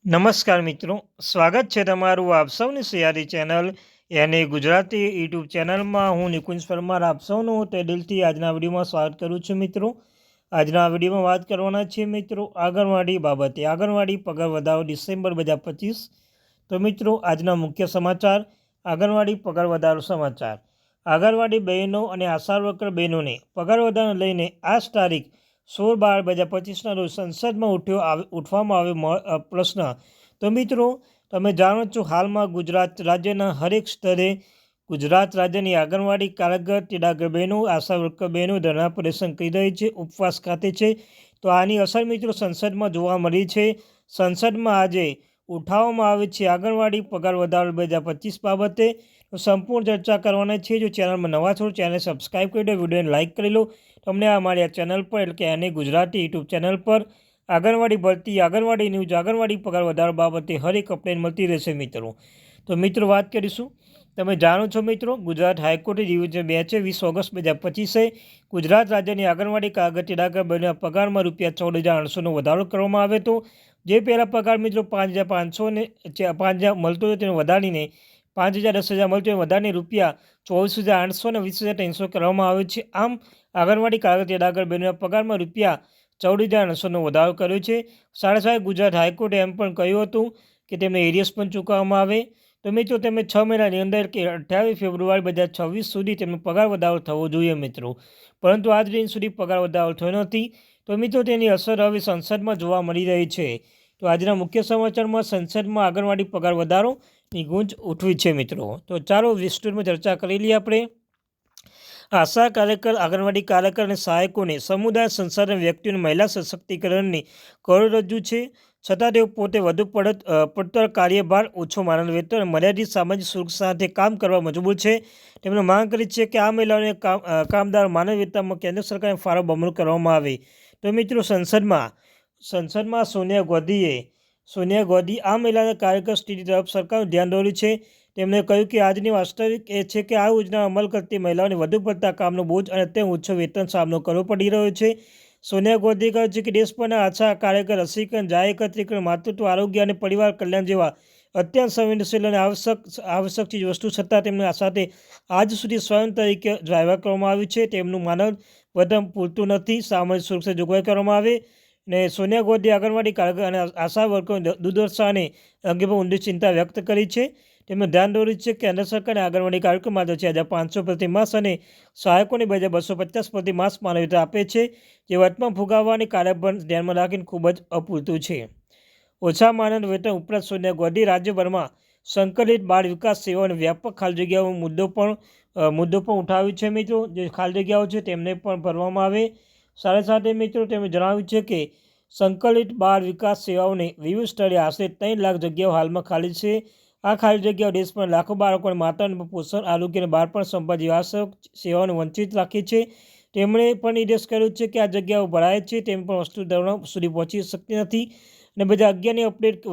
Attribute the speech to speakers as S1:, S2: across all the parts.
S1: નમસ્કાર મિત્રો, સ્વાગત છે તમારું આપ સૌની સિયારી ચેનલ યાની ગુજરાતી યુટ્યુબ ચેનલમાં. હું નિકુંજ પરમાર આપ સૌનું તે દિલથી આજના વિડીયોમાં સ્વાગત કરું છું. મિત્રો, આજના વિડીયોમાં વાત કરવાના છે મિત્રો આંગણવાડી બાબતે. આંગણવાડી પગાર વધારો ડિસેમ્બર 2025. તો મિત્રો, આજના મુખ્ય સમાચાર, આંગણવાડી પગાર વધારો સમાચાર. આંગણવાડી બહેનો અને આશા વર્કર બહેનોને પગાર વધારાને લઈને આજ તારીખ 16/12/2025ના રોજ સંસદમાં ઉઠવામાં આવ્યો પ્રશ્ન. તો મિત્રો, તમે જાણો છો, હાલમાં ગુજરાત રાજ્યના હરેક સ્તરે ગુજરાત રાજ્યની આંગણવાડી કાર્યકર તેડાગર બહેનો, આશા વર્કર બહેનો ધરણા પ્રદર્શન કરી રહી છે, ઉપવાસ ખાતે છે. તો આની અસર મિત્રો સંસદમાં જોવા મળી છે. સંસદમાં આજે ઉઠાવવામાં આવે છે આંગણવાડી પગાર વધારો 2025 બાબતે. તો સંપૂર્ણ ચર્ચા કરવાના છે. જો ચેનલમાં નવા છો, ચેનલ સબસ્ક્રાઈબ કરી દો, વિડીયોને લાઇક કરી લો. તમને અમારી આ ચેનલ પર એટલે કે આને ગુજરાતી યુટ્યુબ ચેનલ પર આંગણવાડી ભરતી, આંગણવાડી ન્યૂઝ, આંગણવાડી પગાર વધારો બાબતે હરેક અપડેટ મળતી રહેશે મિત્રો. તો મિત્રો, વાત કરીશું. તમે જાણો છો મિત્રો, ગુજરાત હાઈકોર્ટે ડિવિઝન બેન્ચે 20 ઓગસ્ટ 2025 ગુજરાત રાજ્યની આંગણવાડી કાર્યકર તેડાગર બહેનોના પગારમાં ₹14,800નો વધારો કરવામાં આવ્યો હતો. જે પહેલાં પગાર મિત્રો 5,500 ને 5,000 મળતો હતો તેને વધારીને 5,000 10,000 મળતો હોય વધારીને ₹24,800 અને 20,300 કરવામાં આવ્યો છે. આમ આંગણવાડી કાર્યકર તેડાગર બહેનોના પગારમાં ₹14,800નો વધારો કર્યો છે. સાથે ગુજરાત હાઈકોર્ટે એમ પણ કહ્યું હતું કે તેમને એરિયર્સ પણ ચૂકવવામાં આવે. તો મિત્રો, તેમને 6 મહિનાની અંદર કે 28 ફેબ્રુઆરી 2026 સુધી તેમનો પગાર વધારો થવો જોઈએ મિત્રો. પરંતુ આજ દિન સુધી પગાર વધારો થયો નથી. તો મિત્રો, તેની અસર હવે સંસદમાં જોવા મળી રહી છે. તો આજના મુખ્ય સમાચારમાં સંસદમાં આંગણવાડી પગાર વધારોની ગૂંજ ઉઠવી છે મિત્રો. તો ચાલો વિસ્તૃતમાં ચર્ચા કરી લઈએ આપણે. આશા કાર્યકર, આંગણવાડી કાર્યકર અને સહાયકોને સમુદાય સંસાધન વ્યક્તિઓને મહિલા સશક્તિકરણની કરોડરજ્જુ છે. છતાં તેઓ પોતે વધુ પડતર કાર્યભાર, ઓછો માનવ વેતન અને મર્યાદિત સામાજિક સુરક્ષા સાથે કામ કરવા મજબૂર છે. તેમણે માંગ કરી છે કે આ મહિલાઓને કામદાર માનવ વેતનમાં કેન્દ્ર સરકારને ફાળો બમણો કરવામાં આવે. તો મિત્રો, સંસદમાં સોનિયા ગાંધી આ મહિલાના કાર્યકર સ્થિતિ તરફ સરકારનું ધ્યાન દોર્યું છે. તેમણે કહ્યું કે આજની વાસ્તવિક એ છે કે આ યોજના અમલ કરતી મહિલાઓને વધુ પડતા કામનો બોજ અને અત્યંત ઓછો વેતન સામનો કરવો પડી રહ્યો છે. સોનિયા ગાંધીએ કહ્યું છે કે દેશભરના આશા કાર્યકર રસીકરણ, જાહેર એકત્રીકરણ, માતૃત્વ, આરોગ્ય અને પરિવાર કલ્યાણ જેવા અત્યંત સંવેદનશીલ અને આવશ્યક ચીજ વસ્તુ છતાં તેમની સાથે આજ સુધી સ્વયં તરીકે ડ્રાઈવર કરવામાં આવ્યું છે. તેમનું માનવ વેતન પૂરતું નથી. સામાજિક સુરક્ષા જોગવાઈ કરવામાં આવે. ને સોનિયા ગાંધીએ આંગણવાડી કાર્યકર અને આશા વર્કરોની દુર્દશા અંગે પણ ઊંડી ચિંતા વ્યક્ત કરી છે. તેમણે ધ્યાન દોર્યું છે કે કેન્દ્ર સરકારે આંગણવાડી કાર્યક્રમ માટે 6,500 પ્રતિ માસ અને સહાયકોને 2,250 પ્રતિ માસ માનવ વેતન આપે છે, જે વર્તમાન ફુગાવાની કાર્યભાર ધ્યાનમાં રાખીને ખૂબ જ અપૂરતું છે. ઓછા માનવ વેતન ઉપરાંત સોનિયા ગાંધી રાજ્યભરમાં સંકલિત બાળ વિકાસ સેવાઓને વ્યાપક ખાલી જગ્યાઓ મુદ્દો પણ ઉઠાવ્યો છે મિત્રો. જે ખાલી જગ્યાઓ છે તેમને પણ ભરવામાં આવે. સાથે મિત્રો, તેમણે જણાવ્યું છે કે સંકલિત બાળ વિકાસ સેવાઓને વિવિધ સ્થળે આશરે 3 લાખ જગ્યાઓ હાલમાં ખાલી છે. આ ખાલી જગ્યાઓ દેશમાં લાખો બાળકોને માતાનું પોષણ, આરોગ્ય અને બાળપણ સંભાળ જેવી આવશ્યક સેવાઓને વંચિત રાખે છે. તેમણે પણ નિર્દેશ કર્યો છે કે આ જગ્યાઓ ભરાય છે તેમ પણ વસ્તુ ધોરણો સુધી પહોંચી શકતી નથી અને 2011ની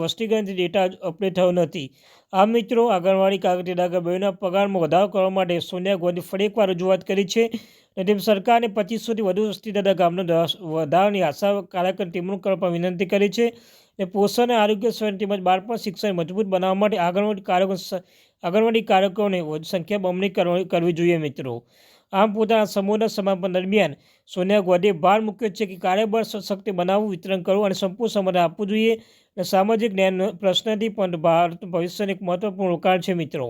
S1: વસ્તી ગણતરી ડેટા અપડેટ થયો નથી. આ મિત્રો, આંગણવાડી કાર્યકર તેડાગર બહેનોના પગારમાં વધારો કરવા માટે સોનિયા ગાંધી ફરી એકવાર રજૂઆત કરી છે અને તેમ સરકારને 2500થી વધુ વસ્તી ધરાવતા ગામનો વધારાની આશા કાર્યકર નિમણૂક કરવા વિનંતી કરી છે. અને પોષણ અને આરોગ્ય સેવા તેમજ બાળપણ શિક્ષણ મજબૂત બનાવવા માટે આંગણવાડી કાર્યકરોને સંખ્યા બમણી કરવી જોઈએ મિત્રો. આમ પોતાના સમૂહના સમાપન દરમિયાન સોનિયા ગાંધીએ ભાર મૂક્યો છે કે કાર્યબળ સશક્ત બનાવવું, વિતરણ કરવું અને સંપૂર્ણ સમર્થન આપવું જોઈએ. અને સામાજિક ન્યાયનો પ્રશ્ન નથી, પરંતુ ભારત ભવિષ્યનું એક મહત્વપૂર્ણ રોકાણ છે મિત્રો.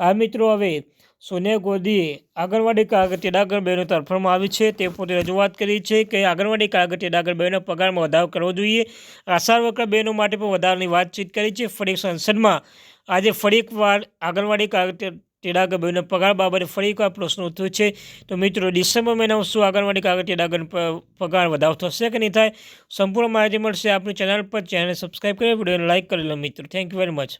S1: આ મિત્રો, હવે સોનિયા ગાંધીએ આંગણવાડી કાર્યકર તેડાગર બહેનો તરફમાં આવી છે. તે પોતે રજૂઆત કરી છે કે આંગણવાડી કાર્યકર તેડાગર બહેનોના પગારમાં વધારો કરવો જોઈએ. આશા વર્કર બહેનો માટે પણ વધારાની વાતચીત કરી છે. સંસદમાં આજે ફરી એકવાર આંગણવાડી કાર્યકર તેડાગર બહેનોના પગાર બાબતે ફરી એકવાર પ્રશ્ન ઉઠ્યો છે. તો મિત્રો, ડિસેમ્બર મહિનામાં શું આંગણવાડી કાર્યકર તેડાગર પગાર વધારો થશે કે નહીં થાય? સંપૂર્ણ માહિતી મળશે આપણી ચેનલ પર. ચેનલ સબસ્ક્રાઈબ કરી વિડીયોને લાઇક કરી લો મિત્રો. Thank you very much.